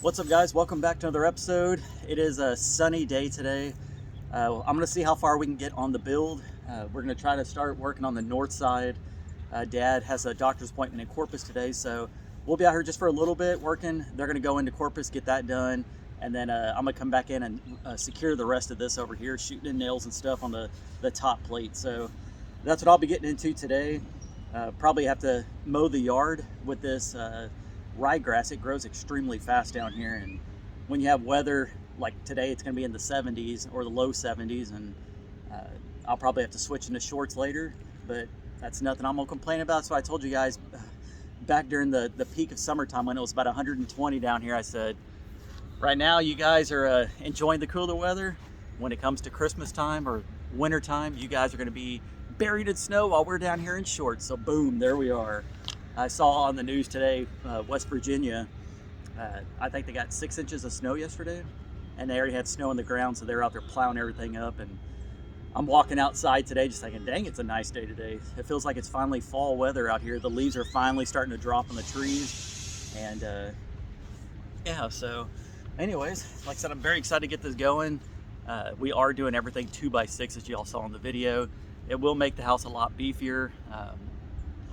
What's up, guys? Welcome back to another episode. It is a sunny day today. I'm going to see how far we can get on the build. We're going to try to start working on the north side. Dad has a doctor's appointment in Corpus today, so we'll be out here just for a little bit working. They're going to go into Corpus, get that done, and then I'm going to come back in and secure the rest of this over here, shooting in nails and stuff on the top plate. So that's what I'll be getting into today. Probably have to mow the yard with this ryegrass. It grows extremely fast down here, and when you have weather like today, it's going to be in the 70s or the low 70s, and I'll probably have to switch into shorts later, but that's nothing I'm gonna complain about. So I told you guys back during the peak of summertime when it was about 120 down here, I said, right now you guys are enjoying the cooler weather. When it comes to Christmas time or winter time, you guys are going to be buried in snow while we're down here in shorts. So boom, there we are. I saw on the news today, West Virginia, I think they got 6 inches of snow yesterday, and they already had snow on the ground, so they're out there plowing everything up. And I'm walking outside today just thinking, dang, it's a nice day today. It feels like it's finally fall weather out here. The leaves are finally starting to drop on the trees, and yeah, so anyways, like I said, I'm very excited to get this going. We are doing everything 2x6 as you all saw in the video. It will make the house a lot beefier.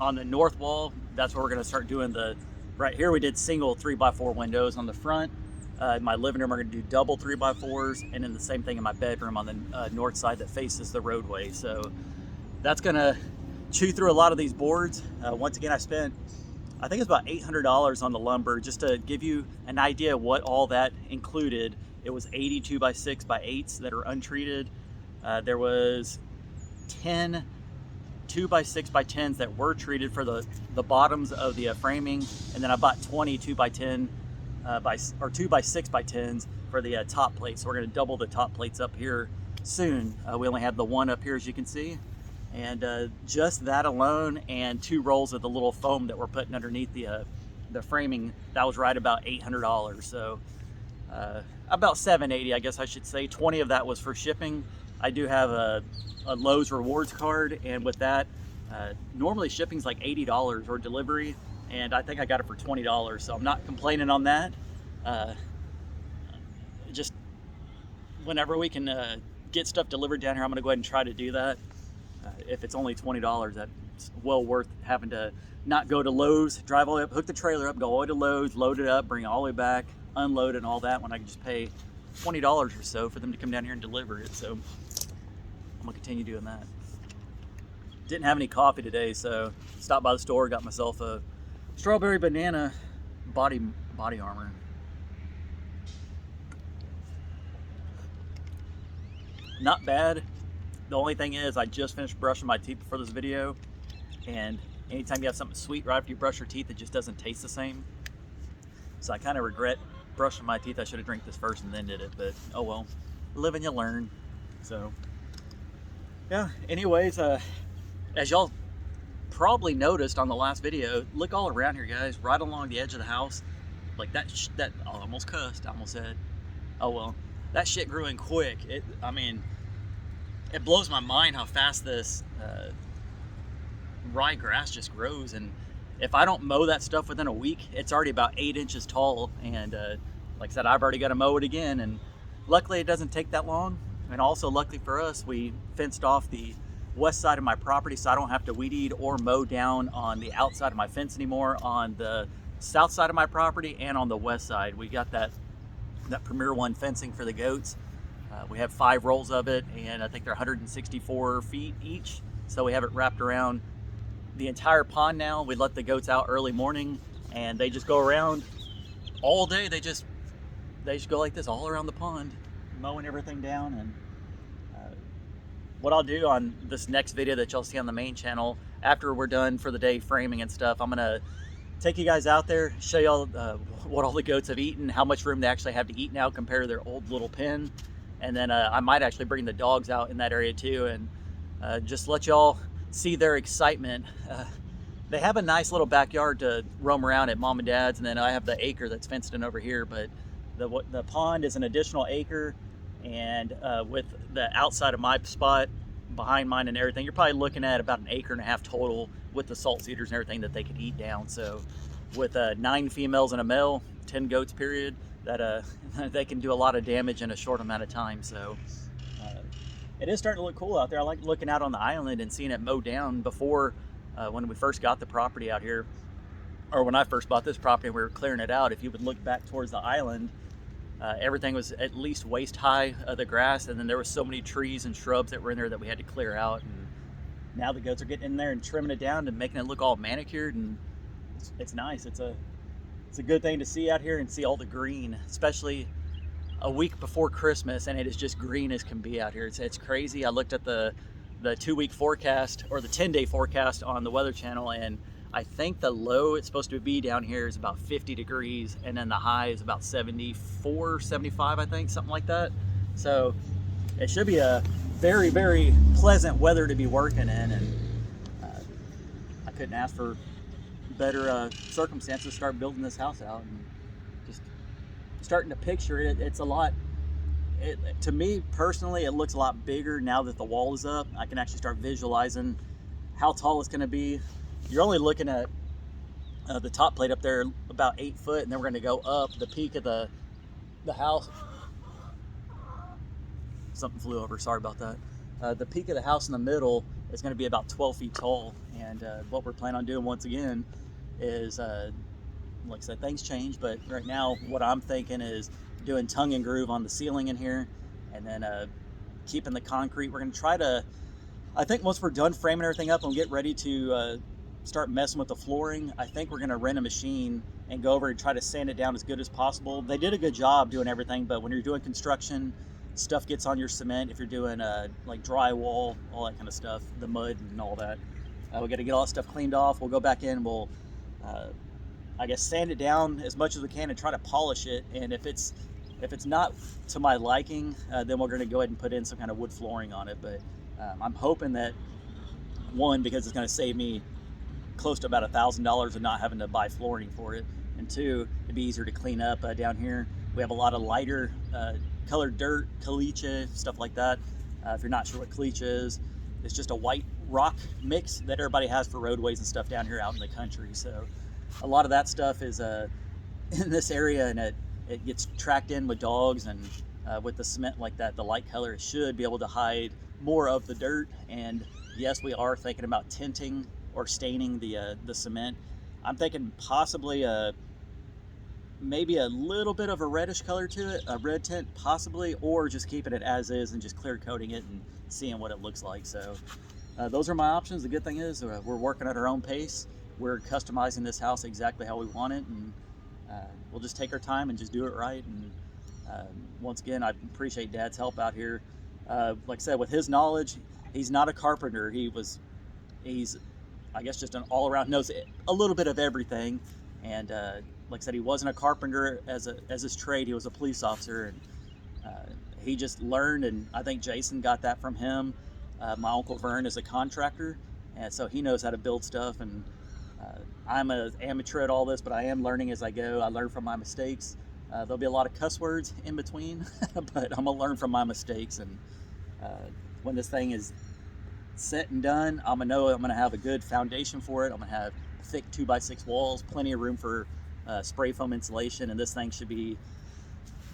On the north wall, that's where we're going to start doing right here we did single 3x4 windows on the front. In my living room, we're going to do double 3x4s, and then the same thing in my bedroom on the north side that faces the roadway. So that's going to chew through a lot of these boards. Once again, I spent, I think it's about $800 on the lumber. Just to give you an idea of what all that included, it was 80 2x6x8s that are untreated. There was 10 2x6x10s that were treated for the bottoms of the framing, and then I bought 20 2x10 or 2x6x10s for the top plate. So we're going to double the top plates up here soon. We only have the one up here, as you can see, and just that alone, and 2 rolls of the little foam that we're putting underneath the framing, that was right about $800. So about $780, I guess I should say. 20 of that was for shipping. I do have a Lowe's rewards card, and with that, normally shipping's like $80 or delivery, and I think I got it for $20, so I'm not complaining on that. Just whenever we can get stuff delivered down here, I'm gonna go ahead and try to do that. If it's only $20, that's well worth having to not go to Lowe's, drive all the way up, hook the trailer up, go all the way to Lowe's, load it up, bring it all the way back, unload it and all that, when I can just pay $20 or so for them to come down here and deliver it. So I'm gonna continue doing that. Didn't have any coffee today, so stopped by the store, got myself a strawberry banana body armor. Not bad. The only thing is, I just finished brushing my teeth for this video, and anytime you have something sweet right after you brush your teeth, it just doesn't taste the same. So I kind of regret brushing my teeth. I should have drank this first and then did it, but oh well, live and you learn. So yeah, anyways, as y'all probably noticed on the last video, look all around here, guys, right along the edge of the house, like that I almost cussed, I almost said, oh well, that shit grew in quick. I mean, it blows my mind how fast this ryegrass just grows, and if I don't mow that stuff within a week, it's already about 8 inches tall, and like I said, I've already got to mow it again, and luckily it doesn't take that long. And also, luckily for us, we fenced off the west side of my property, so I don't have to weed eat or mow down on the outside of my fence anymore. On the south side of my property and on the west side, we got that Premier One fencing for the goats. We have 5 rolls of it, and I think they're 164 feet each, so we have it wrapped around the entire pond now. We let the goats out early morning, and they just go around all day. They just go like this all around the pond, mowing everything down. And what I'll do on this next video that y'all see on the main channel, after we're done for the day framing and stuff, I'm gonna take you guys out there, show y'all what all the goats have eaten, how much room they actually have to eat now compared to their old little pen. And then I might actually bring the dogs out in that area too, and just let y'all see their excitement. They have a nice little backyard to roam around at mom and dad's, and then I have the acre that's fenced in over here, but the pond is an additional acre, and with the outside of my spot behind mine and everything, you're probably looking at about 1.5 acres total with the salt cedars and everything that they could eat down. So with 9 females and a male, 10 goats period, that they can do a lot of damage in a short amount of time. So it is starting to look cool out there. I like looking out on the island and seeing it mowed down. Before, when we first got the property out here, or when I first bought this property and we were clearing it out, if you would look back towards the island, everything was at least waist high of the grass, and then there were so many trees and shrubs that were in there that we had to clear out. And now the goats are getting in there and trimming it down and making it look all manicured, and it's nice. It's a good thing to see out here and see all the green, especially a week before Christmas, and it is just green as can be out here. It's crazy. I looked at the 2-week forecast, or the 10-day forecast on the Weather Channel, and I think the low it's supposed to be down here is about 50 degrees, and then the high is about 74, 75, I think, something like that. So it should be a very, very pleasant weather to be working in, and I couldn't ask for better circumstances to start building this house out. And just starting to picture it, it's a lot. To me personally, it looks a lot bigger now that the wall is up. I can actually start visualizing how tall it's going to be. You're only looking at the top plate up there about 8 foot, and then we're going to go up the peak of the house. Something flew over, sorry about that. The peak of the house in the middle is going to be about 12 feet tall, and what we're planning on doing once again is, like I said, things change, but right now what I'm thinking is doing tongue and groove on the ceiling in here, and then keeping the concrete. We're going to try to, I think once we're done framing everything up and get ready to start messing with the flooring, I think we're going to rent a machine and go over and try to sand it down as good as possible. They did a good job doing everything, but when you're doing construction, stuff gets on your cement. If you're doing like drywall, all that kind of stuff, the mud and all that, we got to get all that stuff cleaned off. We'll go back in, we'll I guess sand it down as much as we can and try to polish it. And if it's not to my liking, then we're going to go ahead and put in some kind of wood flooring on it. But I'm hoping that, one, because it's going to save me close to about $1,000 of not having to buy flooring for it, and two, it'd be easier to clean up. Down here we have a lot of lighter colored dirt, caliche, stuff like that. If you're not sure what caliche is, it's just a white rock mix that everybody has for roadways and stuff down here out in the country. So a lot of that stuff is in this area, and it gets tracked in with dogs, and with the cement like that, the light color should be able to hide more of the dirt. And yes, we are thinking about tinting or staining the cement. I'm thinking possibly maybe a little bit of a reddish color to it, a red tint possibly, or just keeping it as is and just clear coating it and seeing what it looks like. So those are my options. The good thing is we're working at our own pace. We're customizing this house exactly how we want it, and we'll just take our time and just do it right. And once again, I appreciate Dad's help out here. Like I said, with his knowledge, he's not a carpenter. He's I guess just an all-around, knows a little bit of everything. And like I said, he wasn't a carpenter as his trade. He was a police officer, and he just learned, and I think Jason got that from him. My Uncle Vern is a contractor, and so he knows how to build stuff. And I'm an amateur at all this, but I am learning as I go. I learn from my mistakes. There'll be a lot of cuss words in between, but I'm gonna learn from my mistakes. And when this thing is set and done, I'm gonna know I'm gonna have a good foundation for it. I'm gonna have thick 2x6 walls, plenty of room for spray foam insulation, and this thing should be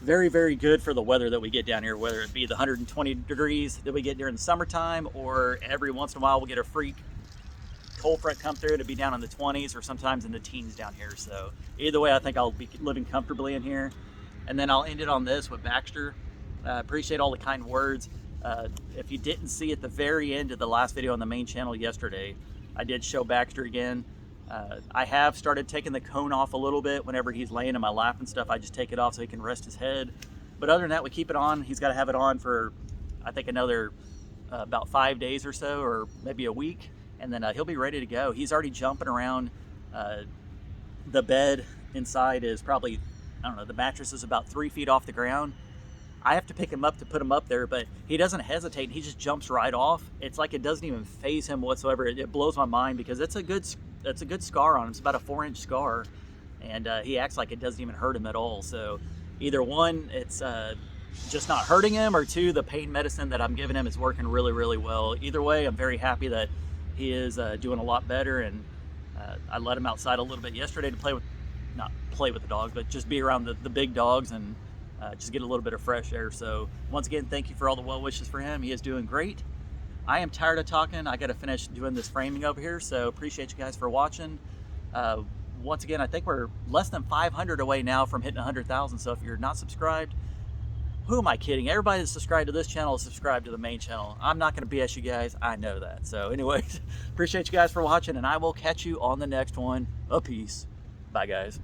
very, very good for the weather that we get down here, whether it be the 120 degrees that we get during the summertime, or every once in a while we'll get a freak cold front come through to be down in the 20s or sometimes in the teens down here. So either way, I think I'll be living comfortably in here. And then I'll end it on this with Baxter. Appreciate all the kind words. If you didn't see at the very end of the last video on the main channel yesterday, I did show Baxter again. I have started taking the cone off a little bit whenever he's laying in my lap and stuff. I just take it off so he can rest his head. But other than that, we keep it on. He's got to have it on for, I think, another about 5 days or so, or maybe a week, and then he'll be ready to go. He's already jumping around. The bed inside is probably, I don't know, the mattress is about 3 feet off the ground. I have to pick him up to put him up there, but he doesn't hesitate. He just jumps right off. It's like it doesn't even faze him whatsoever. It blows my mind because it's a good scar on him. It's about a 4-inch scar, and he acts like it doesn't even hurt him at all. So either one, it's just not hurting him, or two, the pain medicine that I'm giving him is working really, really well. Either way, I'm very happy that he is doing a lot better. And I let him outside a little bit yesterday to play with not play with the dogs, but just be around the big dogs and just get a little bit of fresh air. So once again, thank you for all the well wishes for him. He is doing great. I am tired of talking. I got to finish doing this framing over here. So appreciate you guys for watching. Once again, I think we're less than 500 away now from hitting 100,000. So if you're not subscribed, who am I kidding? Everybody that's subscribed to this channel is subscribed to the main channel. I'm not going to BS you guys. I know that. So anyways, appreciate you guys for watching, and I will catch you on the next one. A peace. Bye, guys.